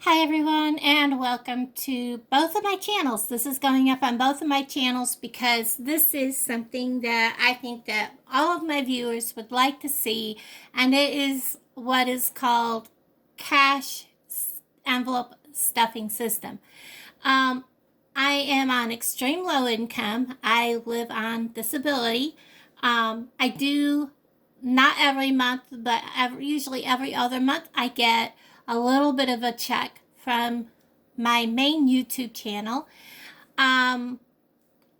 Hi everyone, and welcome to both of my channels. This is going up on both of my channels because this is something that I think that all of my viewers would like to see, and it is what is called cash envelope stuffing system. I am on extreme low income. I live on disability. I do not every month, but usually every other month, I get a little bit of a check from my main YouTube channel. Um,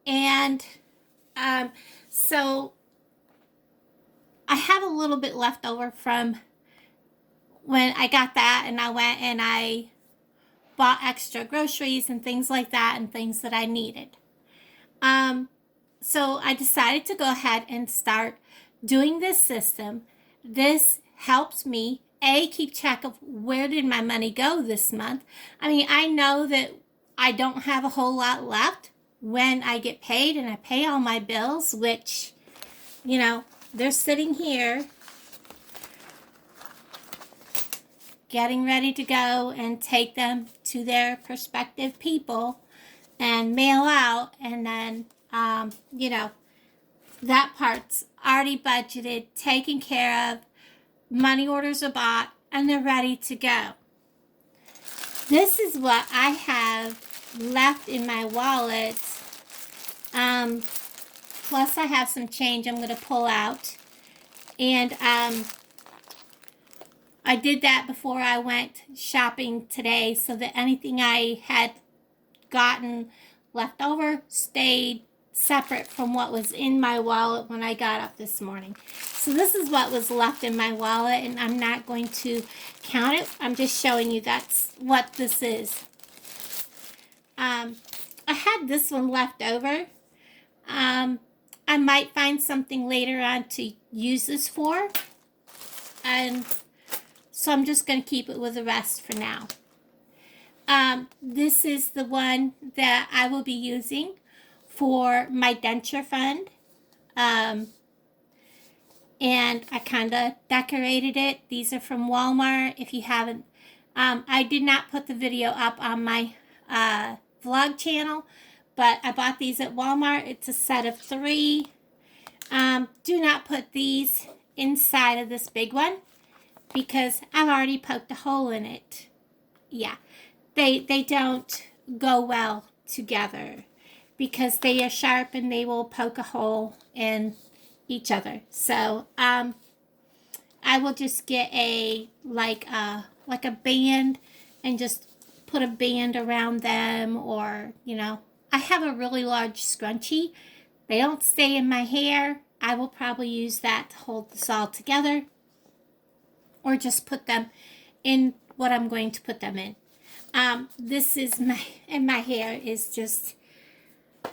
and um, so I have a little bit left over from when I got that, and I went and I bought extra groceries and things like that and things that I needed. Um, so I decided to go ahead and start doing this system. This helps me keep track of where did my money go this month. I mean, I know that I don't have a whole lot left when I get paid and I pay all my bills, which, they're sitting here getting ready to go and take them to their prospective people and mail out. And then, that part's already budgeted, taken care of, money orders are bought, and they're ready to go. This is what I have left in my wallet. Plus I have some change I'm going to pull out. And I did that before I went shopping today so that anything I had gotten left over stayed separate from what was in my wallet when I got up this morning. So this is what was left in my wallet, and I'm not going to count it. I'm just showing you that's what this is. I had this one left over. I might find something later on to use this for, and so I'm just going to keep it with the rest for now. This is the one that I will be using for my denture fund. And I kind of decorated it. These are from Walmart. If you haven't, I did not put the video up on my vlog channel, but I bought these at Walmart. It's a set of 3. Do not put these inside of this big one because I've already poked a hole in it. Yeah, they don't go well together because they are sharp and they will poke a hole in each other. So I will just get a like a band and just put a band around them, or I have a really large scrunchie. They don't stay in my hair. I will probably use that to hold this all together, or just put them in what I'm going to put them in. This is my hair is just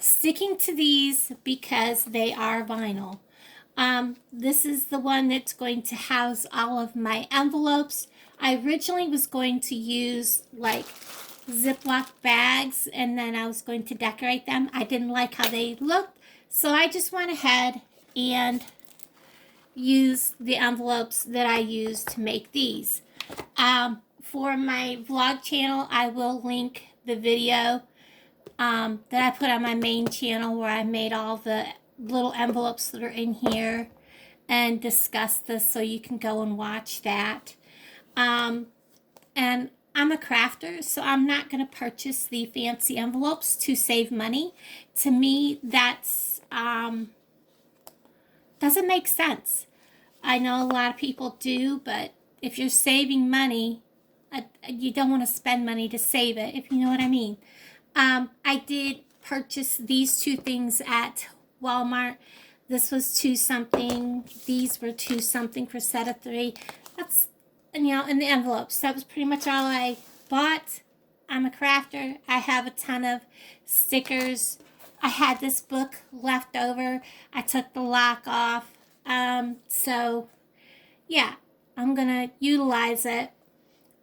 sticking to these because they are vinyl. This is the one that's going to house all of my envelopes. I originally was going to use like Ziploc bags, and then I was going to decorate them. I didn't like how they looked, so I just went ahead and used the envelopes that I used to make these. For my vlog channel, I will link the video that I put on my main channel where I made all the little envelopes that are in here and discuss this, so you can go and watch that. And I'm a crafter, so I'm not going to purchase the fancy envelopes to save money. To me, that's doesn't make sense. I know a lot of people do, but if you're saving money, you don't want to spend money to save it, if you know what I mean. I did purchase these 2 things at Walmart. This was $2 something. These were $2 something for a set of 3. That's, in the envelopes. That was pretty much all I bought. I'm a crafter. I have a ton of stickers. I had this book left over. I took the lock off. So, yeah, I'm going to utilize it.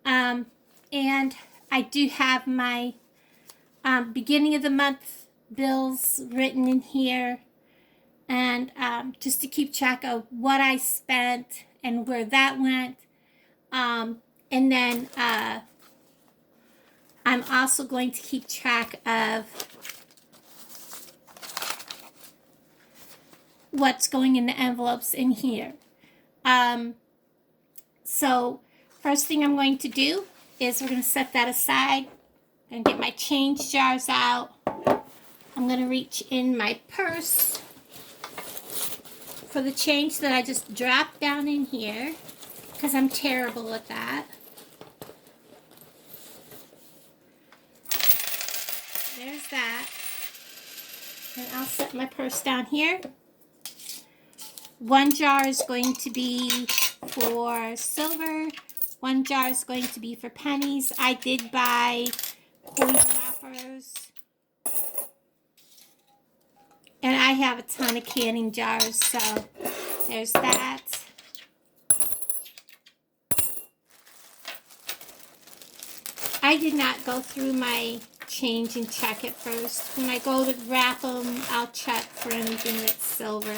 And I do have my beginning of the month bills written in here, and just to keep track of what I spent and where that went. And then I'm also going to keep track of what's going in the envelopes in here. So first thing I'm going to do is we're going to set that aside. I'm going to get my change jars out. I'm going to reach in my purse for the change that I just dropped down in here, because I'm terrible at that. There's that. And I'll set my purse down here. One jar is going to be for silver. One jar is going to be for pennies. I did buy coin wrappers. And I have a ton of canning jars, so there's that. I did not go through my change and check it first. When I go to wrap them, I'll check for anything that's silver.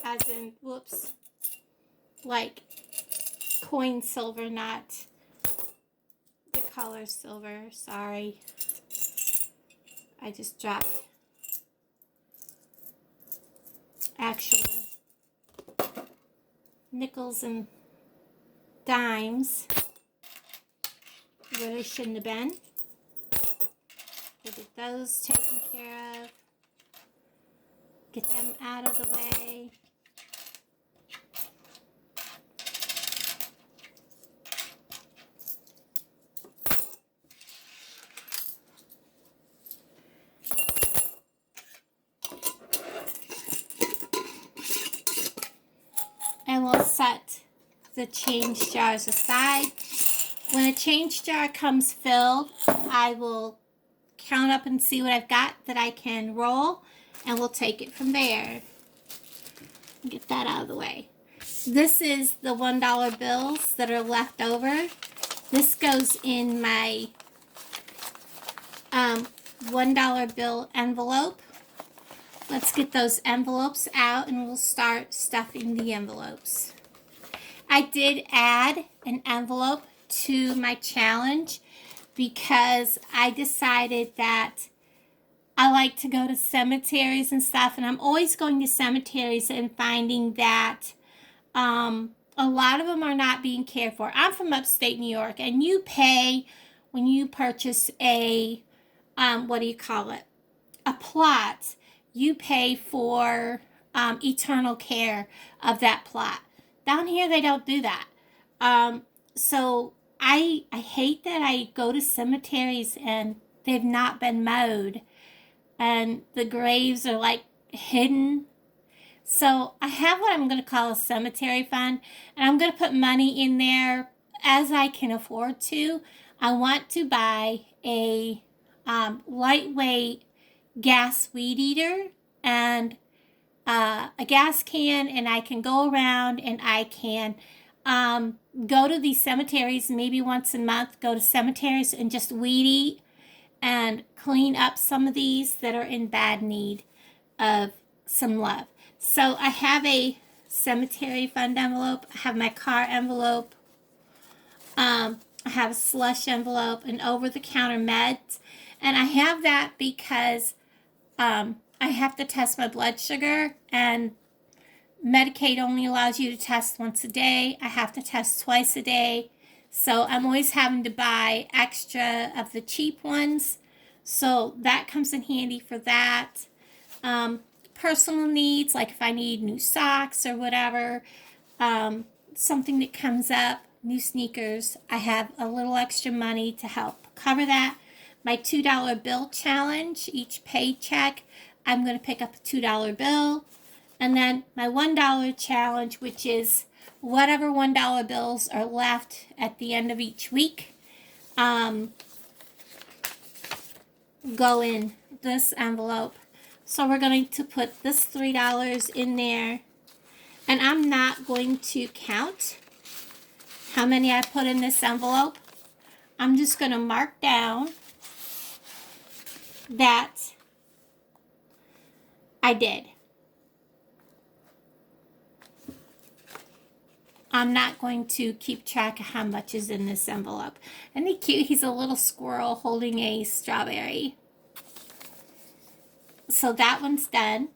As in, whoops, like coin silver, not the color silver. Sorry. I just dropped actual nickels and dimes where they shouldn't have been. We'll get those taken care of. Get them out of the way. And we'll set the change jars aside. When a change jar comes filled, I will count up and see what I've got that I can roll, and we'll take it from there. Get that out of the way. This is the $1 bills that are left over. This goes in my $1 bill envelope. Let's get those envelopes out and we'll start stuffing the envelopes. I did add an envelope to my challenge because I decided that I like to go to cemeteries and stuff, and I'm always going to cemeteries and finding that a lot of them are not being cared for. I'm from upstate New York, and you pay when you purchase a a plot. You pay for eternal care of that plot. Down here, they don't do that. So I hate that I go to cemeteries and they've not been mowed and the graves are like hidden. So I have what I'm going to call a cemetery fund, and I'm going to put money in there as I can afford to. I want to buy a lightweight gas weed eater and a gas can, and I can go around and I can go to these cemeteries maybe once a month, go to cemeteries and just weed eat and clean up some of these that are in bad need of some love. So I have a cemetery fund envelope, I have my car envelope, I have a slush envelope, and over-the-counter meds. And I have that because I have to test my blood sugar, and Medicaid only allows you to test once a day. I have to test twice a day. So I'm always having to buy extra of the cheap ones. So that comes in handy for that. Personal needs, like if I need new socks or whatever, something that comes up, new sneakers, I have a little extra money to help cover that. My $2 bill challenge, each paycheck, I'm going to pick up a $2 bill. And then my $1 challenge, which is whatever $1 bills are left at the end of each week, go in this envelope. So we're going to put this $3 in there. And I'm not going to count how many I put in this envelope. I'm just going to mark down that I did. I'm not going to keep track of how much is in this envelope. Isn't he cute? He's a little squirrel holding a strawberry. So that one's done.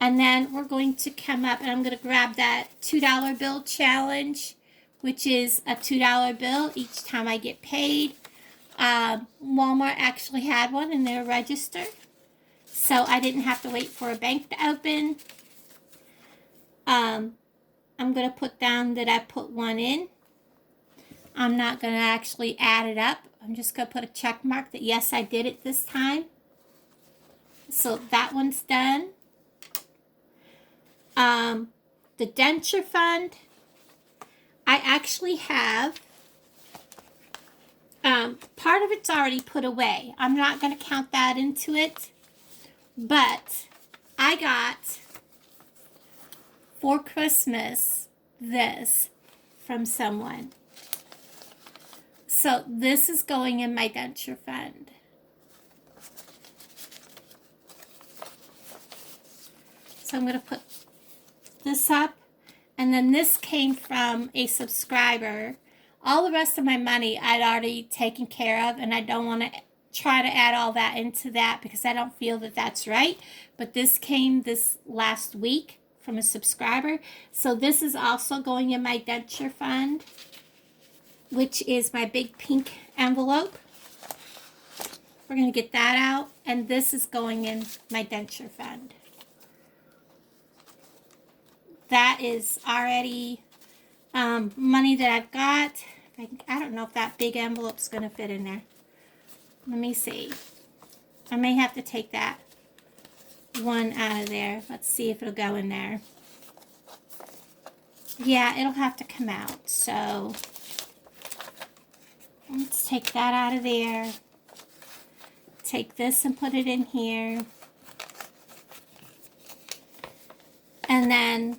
And then we're going to come up and I'm going to grab that $2 bill challenge, which is a $2 bill each time I get paid. Walmart actually had one in their register, so I didn't have to wait for a bank to open. I'm going to put down that I put one in. I'm not going to actually add it up. I'm just going to put a check mark that yes, I did it this time. So that one's done. The denture fund, I actually have, part of it's already put away. I'm not going to count that into it, but I got for Christmas this from someone. So this is going in my denture fund. So I'm going to put this up, and then this came from a subscriber. All the rest of my money I'd already taken care of, and I don't want to try to add all that into that because I don't feel that that's right. But this came this last week from a subscriber. So this is also going in my denture fund, which is my big pink envelope. We're going to get that out, and this is going in my denture fund. That is already money that I've got. I don't know if that big envelope's going to fit in there. Let me see. I may have to take that one out of there. Let's see if it'll go in there. Yeah, it'll have to come out. So let's take that out of there. Take this and put it in here. And then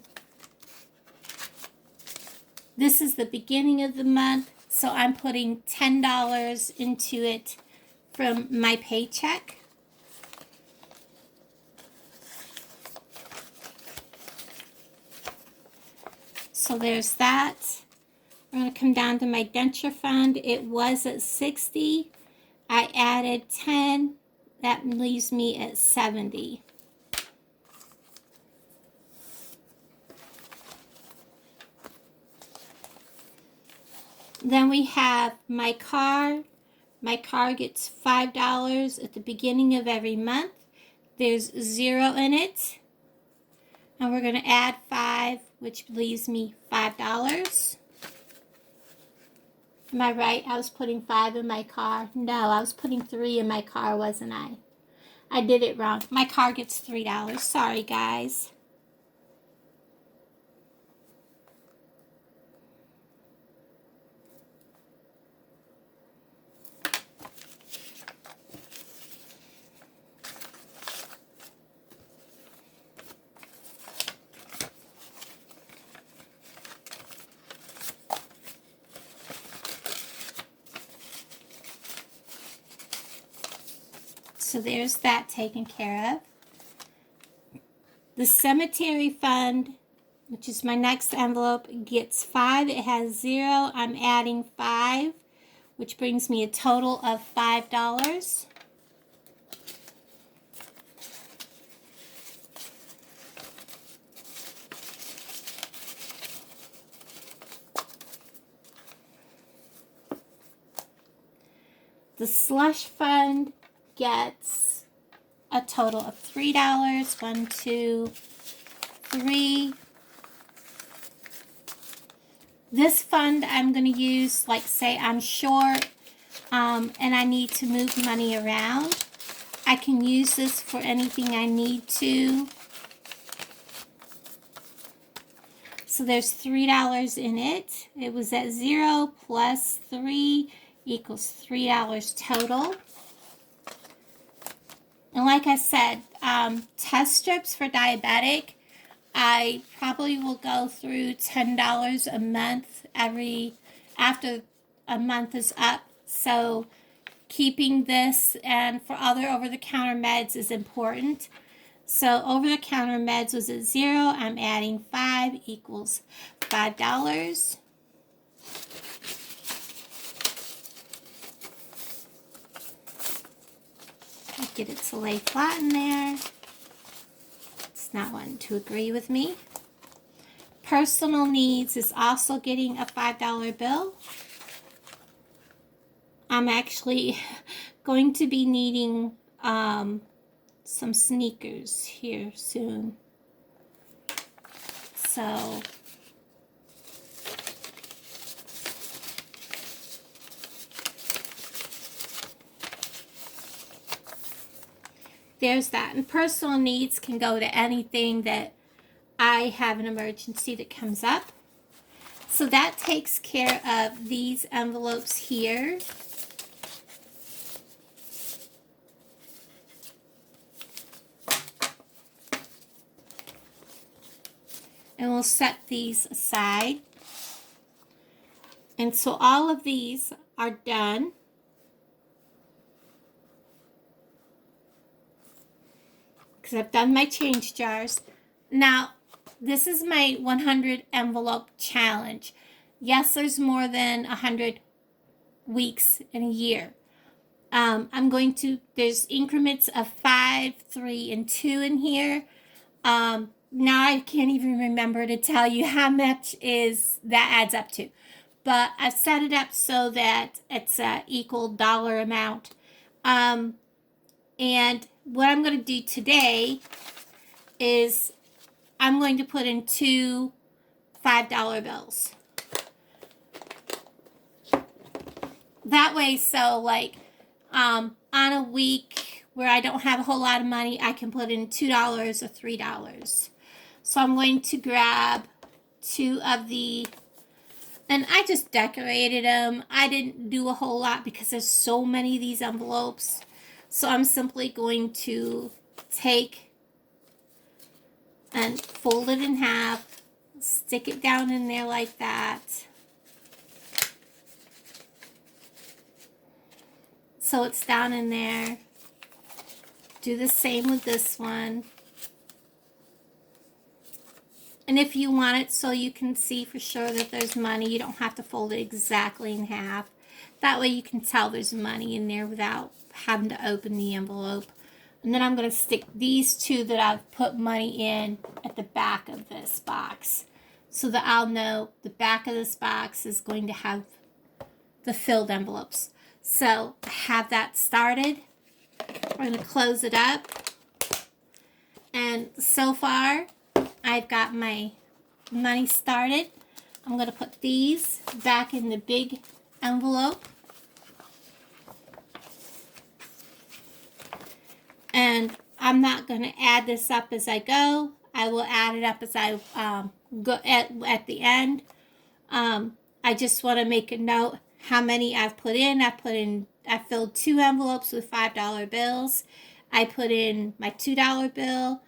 this is the beginning of the month, so I'm putting $10 into it from my paycheck. So there's that. We're going to come down to my denture fund. It was at 60. I added 10. That leaves me at 70. Then we have my car. My car gets $5 at the beginning of every month. There's 0 in it. And we're going to add 5, which leaves me $5. Am I right? I was putting 5 in my car. No, I was putting 3 in my car, wasn't I? I did it wrong. My car gets $3. Sorry, guys. So there's that taken care of. The cemetery fund, which is my next envelope, gets 5. It has 0. I'm adding 5, which brings me a total of $5. The slush fund gets a total of $3. 1, 2, 3. This fund I'm going to use, like say I'm short and I need to move money around. I can use this for anything I need to. So there's $3 in it. It was at 0 plus 3 equals $3 total. And like I said, test strips for diabetic, I probably will go through $10 a month after a month is up. So keeping this and for other over-the-counter meds is important. So over-the-counter meds was at 0. I'm adding 5 equals $5. Get it to lay flat in there. It's not wanting to agree with me. Personal needs is also getting a $5 bill. I'm actually going to be needing some sneakers here soon. So there's that. And personal needs can go to anything that I have an emergency that comes up. So that takes care of these envelopes here. And we'll set these aside. And so all of these are done. Because I've done my change jars. Now, this is my 100 envelope challenge. Yes, there's more than 100 weeks in a year. There's increments of 5, 3, and 2 in here. Now I can't even remember to tell you how much that adds up to. But I've set it up so that it's an equal dollar amount. And what I'm going to do today is I'm going to put in 2 $5 bills. That way, so like on a week where I don't have a whole lot of money, I can put in $2 or $3. So I'm going to grab 2 of the, and I just decorated them. I didn't do a whole lot because there's so many of these envelopes. So I'm simply going to take and fold it in half, stick it down in there like that. So it's down in there. Do the same with this one. And if you want it so you can see for sure that there's money, you don't have to fold it exactly in half. That way you can tell there's money in there without having to open the envelope. And then I'm going to stick these 2 that I've put money in at the back of this box, so that I'll know the back of this box is going to have the filled envelopes. So I have that started. We're going to close it up. And so far, I've got my money started. I'm going to put these back in the big envelope. And I'm not going to add this up as I go. I will add it up as I go at the end. I just want to make a note how many I've put in. I filled 2 envelopes with $5 bills. I put in my $2 bill.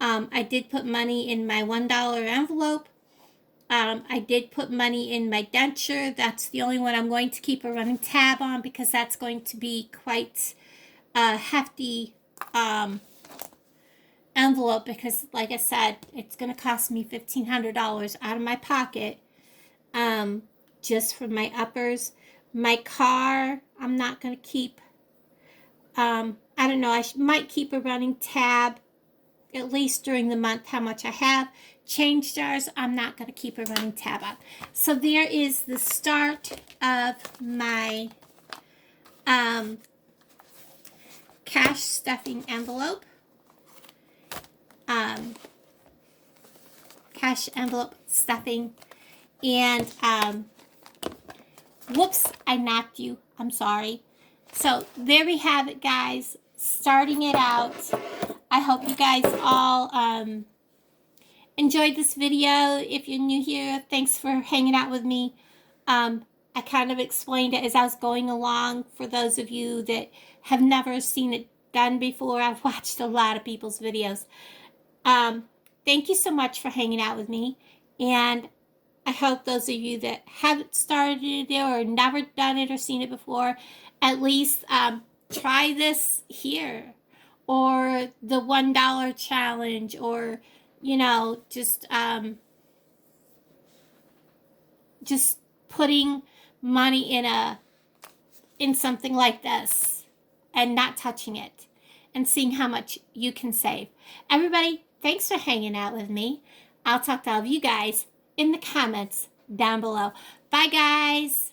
I did put money in my $1 envelope. I did put money in my denture. That's the only one I'm going to keep a running tab on because that's going to be quite a hefty envelope, because like I said, it's going to cost me $1,500 out of my pocket just for my uppers. My car, I'm not going to keep, I don't know, I might keep a running tab at least during the month how much I have. Change jars, I'm not going to keep a running tab on. So there is the start of my cash stuffing envelope. Cash envelope stuffing. And whoops, I knocked you. I'm sorry. So there we have it, guys. Starting it out. I hope you guys all enjoyed this video. If you're new here, thanks for hanging out with me. I kind of explained it as I was going along. For those of you that have never seen it done before, I've watched a lot of people's videos. Thank you so much for hanging out with me. And I hope those of you that haven't started it or never done it or seen it before, at least try this here. or the $1 challenge, or, you know, just putting money in something like this and not touching it and seeing how much you can save. Everybody, thanks for hanging out with me. I'll talk to all of you guys in the comments down below. Bye, guys.